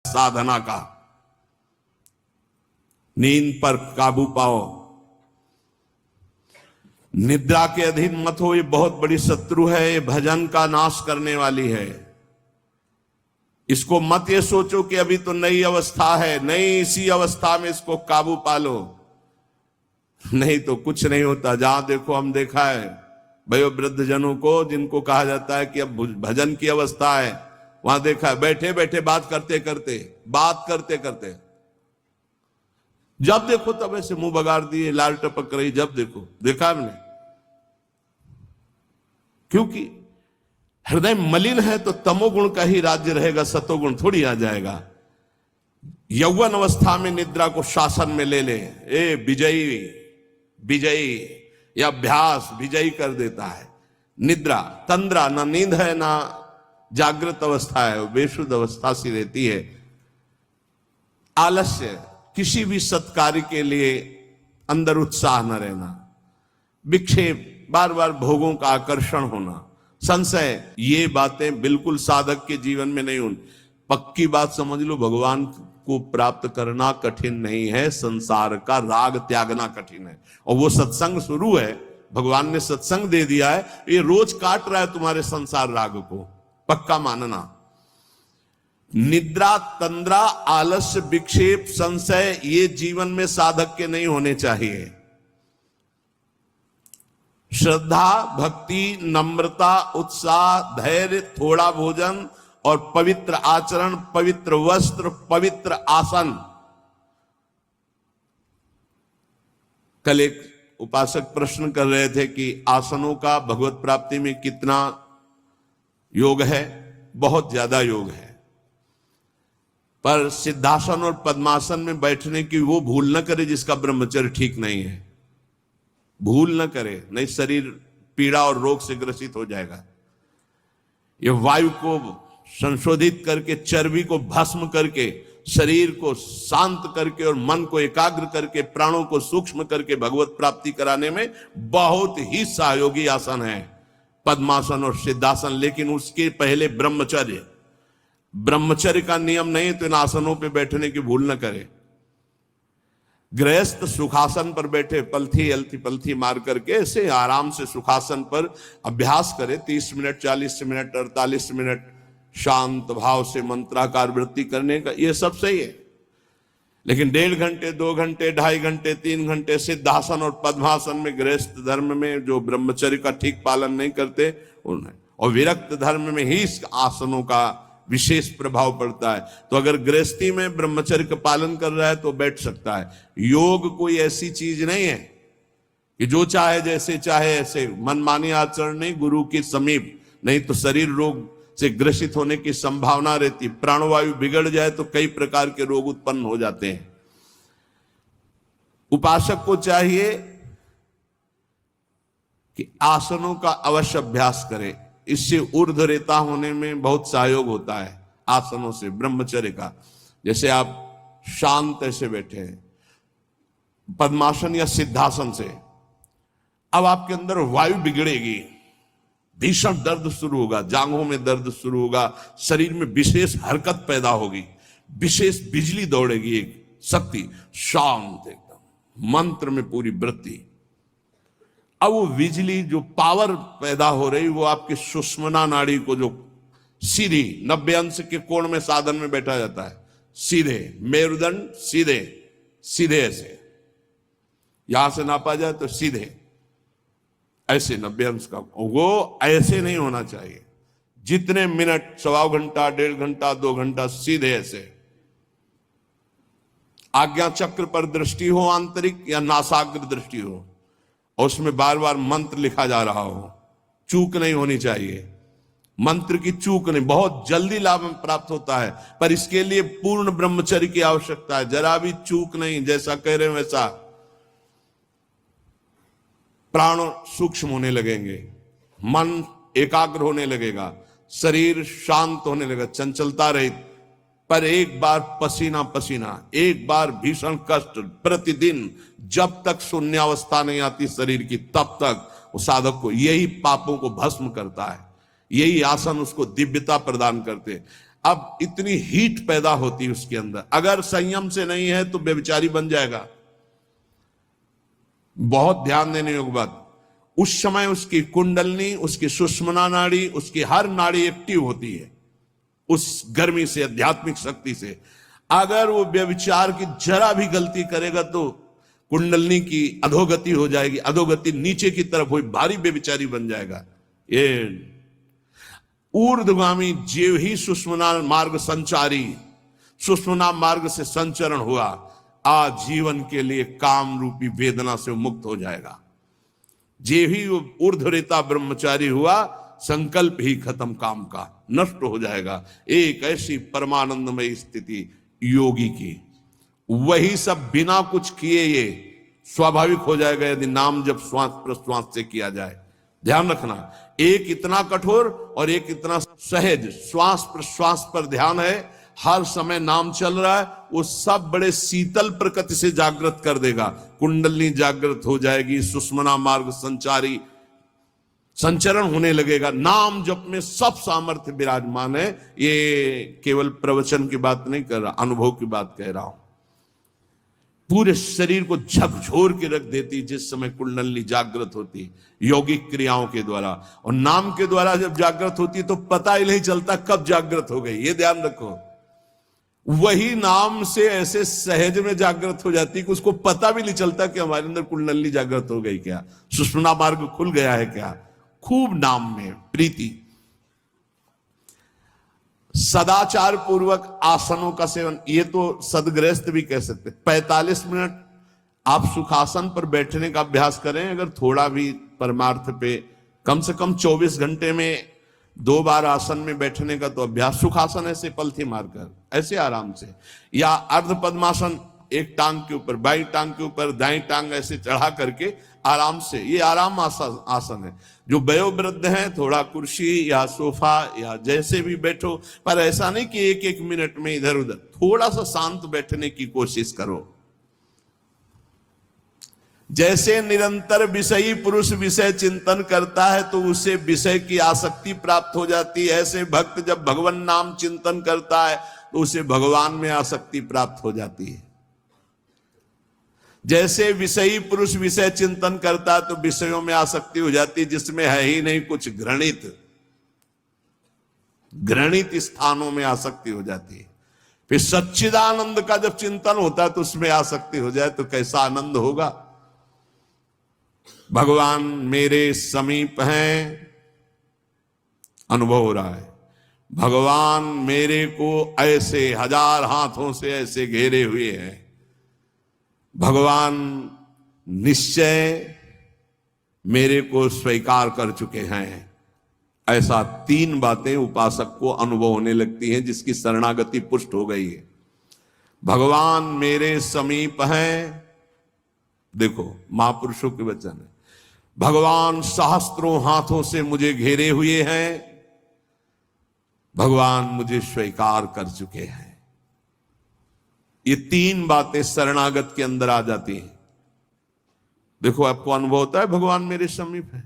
साधना का। नींद पर काबू पाओ, निद्रा के अधीन मत हो। ये बहुत बड़ी शत्रु है, ये भजन का नाश करने वाली है। इसको मत ये सोचो कि अभी तो नई अवस्था है, नहीं, इसी अवस्था में इसको काबू पालो, नहीं तो कुछ नहीं होता। जहां देखो, हम देखा है वयोवृद्ध जनों को, जिनको कहा जाता है कि अब भजन की अवस्था है, वहां देखा है बैठे बैठे बात करते करते जब देखो तब ऐसे मुंह बगाड़ दिए, लाल टपक रही, जब देखो, देखा हमने। क्योंकि हृदय मलिन है तो तमोगुण का ही राज्य रहेगा, सतोगुण थोड़ी आ जाएगा। यौवन अवस्था में निद्रा को शासन में ले ले, ए विजयी, यह अभ्यास विजयी कर देता है। निद्रा, तंद्रा, ना नींद है ना जागृत अवस्था है, बेशुद्ध अवस्था सी रहती है। आलस्य, किसी भी सत्कार्य के लिए अंदर उत्साह न रहना, विक्षेप, बार बार भोगों का आकर्षण होना, संशय, ये बातें बिल्कुल साधक के जीवन में नहीं होनी। पक्की बात समझ लो, भगवान को प्राप्त करना कठिन नहीं है, संसार का राग त्यागना कठिन है। और वो सत्संग शुरू है, भगवान ने सत्संग दे दिया है, ये रोज काट रहा है तुम्हारे संसार राग को, पक्का मानना। निद्रा, तंद्रा, आलस्य, विक्षेप, संशय, ये जीवन में साधक के नहीं होने चाहिए। श्रद्धा, भक्ति, नम्रता, उत्साह, धैर्य, थोड़ा भोजन और पवित्र आचरण, पवित्र वस्त्र, पवित्र आसन। कल एक उपासक प्रश्न कर रहे थे कि आसनों का भगवत प्राप्ति में कितना योग है। बहुत ज्यादा योग है, पर सिद्धासन और पद्मासन में बैठने की वो भूल न करे जिसका ब्रह्मचर्य ठीक नहीं है। भूल न करे, नहीं शरीर पीड़ा और रोग से ग्रसित हो जाएगा। ये वायु को संशोधित करके, चर्बी को भस्म करके, शरीर को शांत करके और मन को एकाग्र करके, प्राणों को सूक्ष्म करके भगवत प्राप्ति कराने में बहुत ही सहयोगी आसन है पद्मासन और सिद्धासन। लेकिन उसके पहले ब्रह्मचर्य का नियम नहीं, तो इन आसनों पे बैठने की भूल न करे। गृहस्थ सुखासन पर बैठे, पलथी मार करके ऐसे आराम से सुखासन पर अभ्यास करे, 30 मिनट, 40 मिनट, 48 मिनट शांत भाव से मंत्राकार वृत्ति करने का, ये सब सही है। लेकिन 1.5 घंटे, 2 घंटे, 2.5 घंटे, 3 घंटे सिद्धासन और पद्मासन में, गृहस्थ धर्म में जो ब्रह्मचर्य का ठीक पालन नहीं करते उन्हें, और विरक्त धर्म में ही इस आसनों का विशेष प्रभाव पड़ता है। तो अगर गृहस्थी में ब्रह्मचर्य का पालन कर रहा है तो बैठ सकता है। योग कोई ऐसी चीज नहीं है कि जो चाहे जैसे चाहे ऐसे मनमानी आचरण नहीं, गुरु के समीप, नहीं तो शरीर रोग से ग्रसित होने की संभावना रहती। प्राणवायु बिगड़ जाए तो कई प्रकार के रोग उत्पन्न हो जाते हैं। उपासक को चाहिए कि आसनों का अवश्य अभ्यास करे, इससे ऊर्ध्व रेता होने में बहुत सहयोग होता है आसनों से, ब्रह्मचर्य का। जैसे आप शांत ऐसे बैठे हैं पद्मासन या सिद्धासन से, अब आपके अंदर वायु बिगड़ेगी, भीषण दर्द शुरू होगा, जांघों में दर्द शुरू होगा, शरीर में विशेष हरकत पैदा होगी, विशेष बिजली दौड़ेगी, एक शक्ति, शांत एकदम, मंत्र में पूरी वृत्ति। अब वो बिजली जो पावर पैदा हो रही, वो आपके सुषुम्ना नाड़ी को, जो सीधी 90 अंश के कोण में साधन में बैठा जाता है, सीधे मेरुदंड, सीधे ऐसे, यहां से नापा जाए तो सीधे ऐसे 90 अंश का, वो ऐसे नहीं होना चाहिए। जितने मिनट, 1.25 घंटा, 1.5 घंटा, 2 घंटा, सीधे ऐसे। आज्ञा चक्र पर दृष्टि हो आंतरिक या नासाग्र दृष्टि हो, और उसमें बार बार मंत्र लिखा जा रहा हो, चूक नहीं होनी चाहिए। मंत्र की चूक नहीं, बहुत जल्दी लाभ प्राप्त होता है, पर इसके लिए पूर्ण ब्रह्मचर्य की आवश्यकता है। जरा भी चूक नहीं, जैसा कह रहे हैं वैसा। प्राण सूक्ष्म होने लगेंगे, मन एकाग्र होने लगेगा, शरीर शांत होने लगेगा, चंचलता रहित, पर एक बार पसीना पसीना, एक बार भीषण कष्ट प्रतिदिन, जब तक शून्यावस्था नहीं आती शरीर की, तब तक वो साधक को, यही पापों को भस्म करता है। यही आसन उसको दिव्यता प्रदान करते। अब इतनी हीट पैदा होती है उसके अंदर, अगर संयम से नहीं है तो व्यभिचारी बन जाएगा। बहुत ध्यान देने योग्य बात, उस समय उसकी कुंडलनी, उसकी सुषुम्ना नाड़ी, उसकी हर नाड़ी एक्टिव होती है उस गर्मी से, आध्यात्मिक शक्ति से। अगर वो व्यभिचार की जरा भी गलती करेगा तो कुंडलनी की अधोगति हो जाएगी, अधोगति नीचे की तरफ हुई, भारी व्यभिचारी बन जाएगा। ये ऊर्ध्वगामी जीव ही सुषुम्ना मार्ग संचारी, सुषुम्ना मार्ग से संचरण हुआ, आजीवन के लिए काम रूपी वेदना से मुक्त हो जाएगा। जीव ही ऊर्ध्वरेता ब्रह्मचारी हुआ, संकल्प ही खत्म काम का, नष्ट हो जाएगा। एक ऐसी परमानंदमय स्थिति योगी की, वही सब बिना कुछ किए ये स्वाभाविक हो जाएगा यदि नाम जब श्वास प्रश्वास से किया जाए। ध्यान रखना, एक इतना कठोर और एक इतना सहज, श्वास प्रश्वास पर ध्यान है, हर समय नाम चल रहा है, वो सब बड़े शीतल प्रकृति से जागृत कर देगा। कुंडली जागृत हो जाएगी, सुषुम्ना मार्ग संचारी संचरण होने लगेगा। नाम जप में सब सामर्थ्य विराजमान है। ये केवल प्रवचन की बात नहीं कर रहा, अनुभव की बात कह रहा हूं। पूरे शरीर को झकझोर के रख देती जिस समय कुंडली जागृत होती यौगिक क्रियाओं के द्वारा, और नाम के द्वारा जब जागृत होती तो पता ही नहीं चलता कब जागृत हो गई। ये ध्यान रखो, वही नाम से ऐसे सहज में जागृत हो जाती कि उसको पता भी नहीं चलता कि हमारे अंदर कुंडली जागृत हो गई क्या, सुषुम्ना मार्ग खुल गया है क्या। खूब नाम में प्रीति। सदाचार पूर्वक आसनों का सेवन, ये तो सदगृहस्थ भी कह सकते। 45 मिनट आप सुखासन पर बैठने का अभ्यास करें, अगर थोड़ा भी परमार्थ पे, कम से कम 24 घंटे में 2 बार आसन में बैठने का तो अभ्यास। सुखासन ऐसे पलथी मारकर ऐसे आराम से, या अर्ध पद्मासन, एक टांग के ऊपर, बाई टांग के ऊपर दाई टांग ऐसे चढ़ा करके आराम से, ये आराम आसन है। जो वयोवृद्ध हैं थोड़ा कुर्सी या सोफा या जैसे भी बैठो, पर ऐसा नहीं कि एक एक मिनट में इधर उधर, थोड़ा सा शांत बैठने की कोशिश करो। जैसे निरंतर विषयी पुरुष विषय चिंतन करता है तो उसे विषय की आसक्ति प्राप्त हो जाती है, ऐसे भक्त जब भगवान नाम चिंतन करता है तो उसे भगवान में आसक्ति प्राप्त हो जाती है। जैसे विषयी पुरुष विषय चिंतन करता है तो विषयों में आसक्ति हो जाती है जिसमें है ही नहीं कुछ, घृणित स्थानों में आसक्ति हो जाती है। फिर सच्चिदानंद का जब चिंतन होता है तो उसमें आसक्ति हो जाए तो कैसा आनंद होगा। भगवान मेरे समीप हैं, अनुभव हो रहा है। भगवान मेरे को ऐसे 1000 हाथों से ऐसे घेरे हुए हैं। भगवान निश्चय मेरे को स्वीकार कर चुके हैं। ऐसा 3 बातें उपासक को अनुभव होने लगती हैं जिसकी शरणागति पुष्ट हो गई है। भगवान मेरे समीप हैं, देखो महापुरुषों के वचन है। भगवान सहस्त्रों हाथों से मुझे घेरे हुए हैं, भगवान मुझे स्वीकार कर चुके हैं। ये 3 बातें शरणागत के अंदर आ जाती हैं। देखो आपको अनुभव होता है भगवान मेरे समीप है।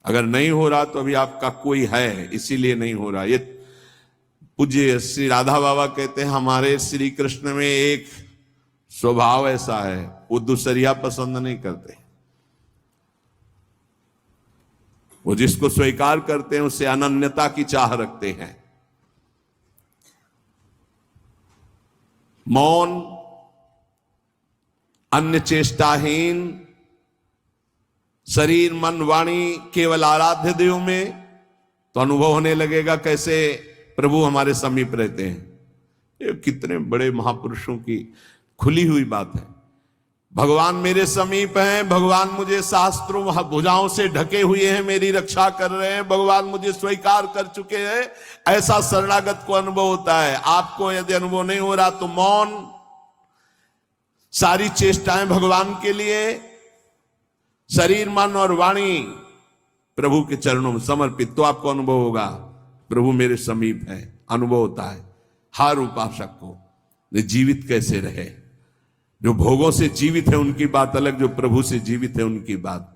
अगर नहीं हो रहा तो अभी आपका कोई है, इसीलिए नहीं हो रहा। ये पूज्य श्री राधा बाबा कहते हैं हमारे श्री कृष्ण में एक स्वभाव ऐसा है, वो दूसरिया पसंद नहीं करते। वो जिसको स्वीकार करते हैं उससे अनन्यता की चाह रखते हैं। मौन, अन्य चेष्टाहीन, शरीर मन वाणी केवल आराध्य देव में, तो अनुभव होने लगेगा कैसे प्रभु हमारे समीप रहते हैं। ये कितने बड़े महापुरुषों की खुली हुई बात है। भगवान मेरे समीप हैं, भगवान मुझे शास्त्रों भुजाओं से ढके हुए हैं, मेरी रक्षा कर रहे हैं, भगवान मुझे स्वीकार कर चुके हैं। ऐसा शरणागत को अनुभव होता है। आपको यदि अनुभव नहीं हो रहा तो मौन, सारी चेष्टाएं भगवान के लिए, शरीर मन और वाणी प्रभु के चरणों में समर्पित, तो आपको अनुभव होगा प्रभु मेरे समीप है। अनुभव होता है हर उपासक को। जीवित कैसे रहे, जो भोगों से जीवित है उनकी बात अलग, जो प्रभु से जीवित है उनकी बात।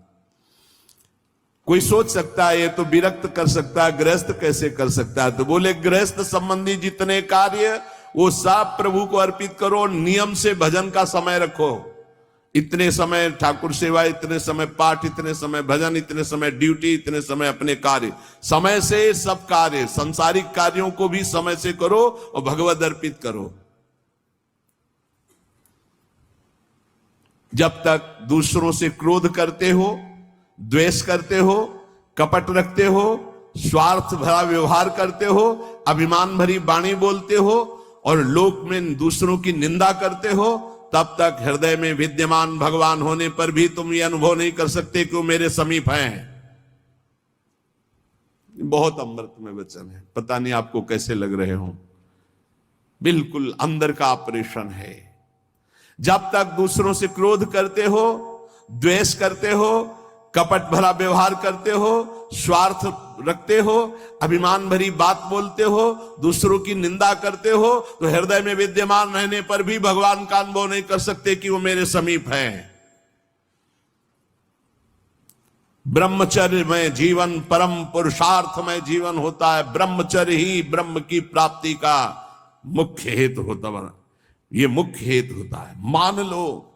कोई सोच सकता है ये तो विरक्त कर सकता है, गृहस्थ कैसे कर सकता है? तो बोले गृहस्थ संबंधी जितने कार्य वो सब प्रभु को अर्पित करो, नियम से भजन का समय रखो। इतने समय ठाकुर सेवा, इतने समय पाठ, इतने समय भजन, इतने समय ड्यूटी, इतने समय अपने कार्य, समय से सब कार्य, सांसारिक कार्यों को भी समय से करो और भगवत अर्पित करो। जब तक दूसरों से क्रोध करते हो, द्वेष करते हो, कपट रखते हो, स्वार्थ भरा व्यवहार करते हो, अभिमान भरी वाणी बोलते हो और लोक में दूसरों की निंदा करते हो, तब तक हृदय में विद्यमान भगवान होने पर भी तुम ये अनुभव नहीं कर सकते कि वो मेरे समीप हैं। बहुत अमृत में वचन है, पता नहीं आपको कैसे लग रहे हो, बिल्कुल अंदर का ऑपरेशन है। जब तक दूसरों से क्रोध करते हो, द्वेष करते हो, कपट भरा व्यवहार करते हो, स्वार्थ रखते हो, अभिमान भरी बात बोलते हो, दूसरों की निंदा करते हो, तो हृदय में विद्यमान रहने पर भी भगवान का अनुभव नहीं कर सकते कि वो मेरे समीप हैं। ब्रह्मचर्य में जीवन परम पुरुषार्थ में जीवन होता है। ब्रह्मचर्य ही ब्रह्म की प्राप्ति का मुख्य हेतु होता है। ये मुख्य हेतु होता है। मान लो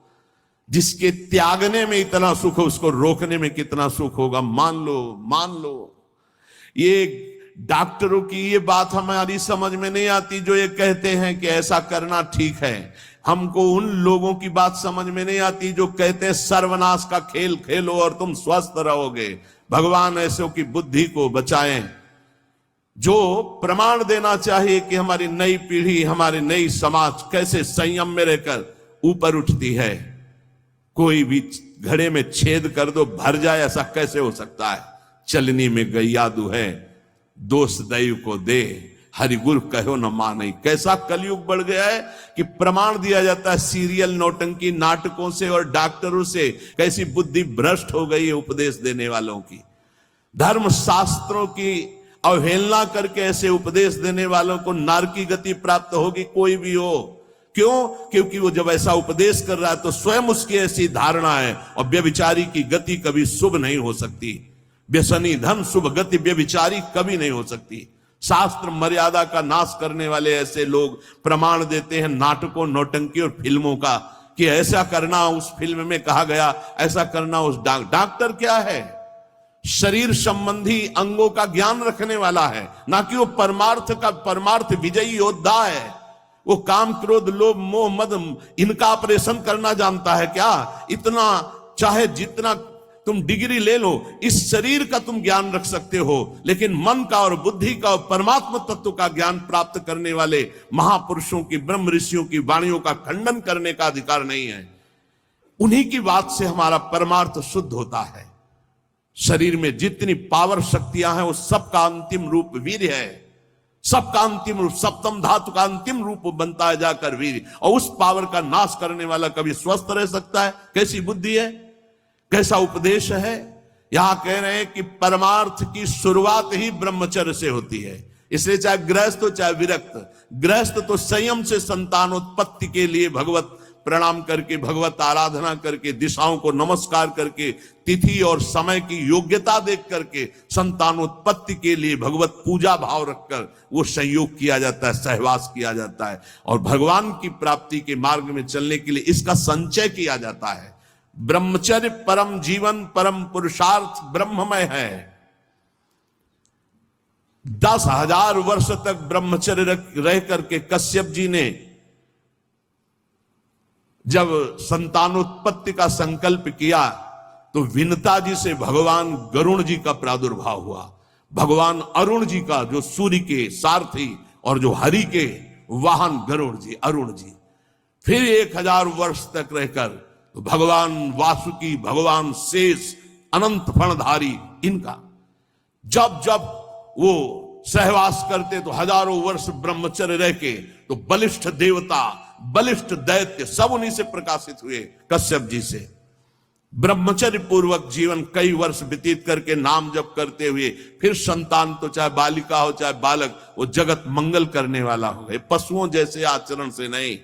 जिसके त्यागने में इतना सुख हो, उसको रोकने में कितना सुख होगा। मान लो ये डॉक्टरों की ये बात हमारी समझ में नहीं आती जो ये कहते हैं कि ऐसा करना ठीक है। हमको उन लोगों की बात समझ में नहीं आती जो कहते हैं सर्वनाश का खेल खेलो और तुम स्वस्थ रहोगे। भगवान ऐसों की बुद्धि को बचाएं जो प्रमाण देना चाहिए कि हमारी नई पीढ़ी, हमारी नई समाज कैसे संयम में रहकर ऊपर उठती है। कोई भी घड़े में छेद कर दो भर जाए, ऐसा कैसे हो सकता है? चलनी में गैयादू है, दोष दैव को दे, हरिगुरु कहो न माने। कैसा कलयुग बढ़ गया है कि प्रमाण दिया जाता है सीरियल नौटंकी नाटकों से और डॉक्टरों से। कैसी बुद्धि भ्रष्ट हो गई है उपदेश देने वालों की। धर्म शास्त्रों की अवहेलना करके ऐसे उपदेश देने वालों को नरक की गति प्राप्त होगी, कोई भी हो। क्यों? क्योंकि वो जब ऐसा उपदेश कर रहा है तो स्वयं उसकी ऐसी धारणा है। और व्यभिचारी की गति कभी शुभ नहीं हो सकती। व्यसनी धन शुभ गति व्यभिचारी कभी नहीं हो सकती। शास्त्र मर्यादा का नाश करने वाले ऐसे लोग प्रमाण देते हैं नाटकों, नौटंकी और फिल्मों का कि ऐसा करना उस फिल्म में कहा गया, ऐसा करना उस डॉक्टर क्या है? शरीर संबंधी अंगों का ज्ञान रखने वाला है, ना कि वो परमार्थ विजयी योद्धा है। वो काम, क्रोध, लोभ, मोह, मद इनका ऑपरेशन करना जानता है क्या? इतना चाहे जितना तुम डिग्री ले लो, इस शरीर का तुम ज्ञान रख सकते हो, लेकिन मन का और बुद्धि का और परमात्मा तत्व का ज्ञान प्राप्त करने वाले महापुरुषों की, ब्रह्म ऋषियों की वाणियों का खंडन करने का अधिकार नहीं है। उन्हीं की बात से हमारा परमार्थ शुद्ध होता है। शरीर में जितनी पावर शक्तियां हैं वो सबका अंतिम रूप वीर है। सबका अंतिम रूप, सप्तम धातु का अंतिम रूप बनता है जाकर वीर। और उस पावर का नाश करने वाला कभी स्वस्थ रह सकता है? कैसी बुद्धि है, कैसा उपदेश है। यहां कह रहे हैं कि परमार्थ की शुरुआत ही ब्रह्मचर्य से होती है। इसलिए चाहे गृहस्थ हो चाहे विरक्त, गृहस्थ तो संयम से संतानोत्पत्ति के लिए भगवत प्रणाम करके, भगवत आराधना करके, दिशाओं को नमस्कार करके, तिथि और समय की योग्यता देख करके संतानोत्पत्ति के लिए भगवत पूजा भाव रखकर वो संयोग किया जाता है, सहवास किया जाता है। और भगवान की प्राप्ति के मार्ग में चलने के लिए इसका संचय किया जाता है। ब्रह्मचर्य परम जीवन, परम पुरुषार्थ ब्रह्ममय है। 10,000 वर्ष तक ब्रह्मचर्य रह करके कश्यप जी ने जब संतानोत्पत्ति का संकल्प किया तो विनता जी से भगवान गरुण जी का प्रादुर्भाव हुआ। भगवान अरुण जी का, जो सूर्य के सारथी और जो हरि के वाहन गरुण जी, अरुण जी। फिर 1000 वर्ष तक रहकर तो भगवान वासुकी, भगवान शेष, अनंत फणधारी, इनका जब जब वो सहवास करते तो हजारों वर्ष ब्रह्मचर्य रह के तो बलिष्ठ देवता, बलिष्ठ दैत्य सब उन्हीं से प्रकाशित हुए, कश्यप जी से। ब्रह्मचर्य पूर्वक जीवन कई वर्ष व्यतीत करके नाम जप करते हुए फिर संतान, तो चाहे बालिका हो चाहे बालक, वो जगत मंगल करने वाला हो गए। पशुओं जैसे आचरण से नहीं,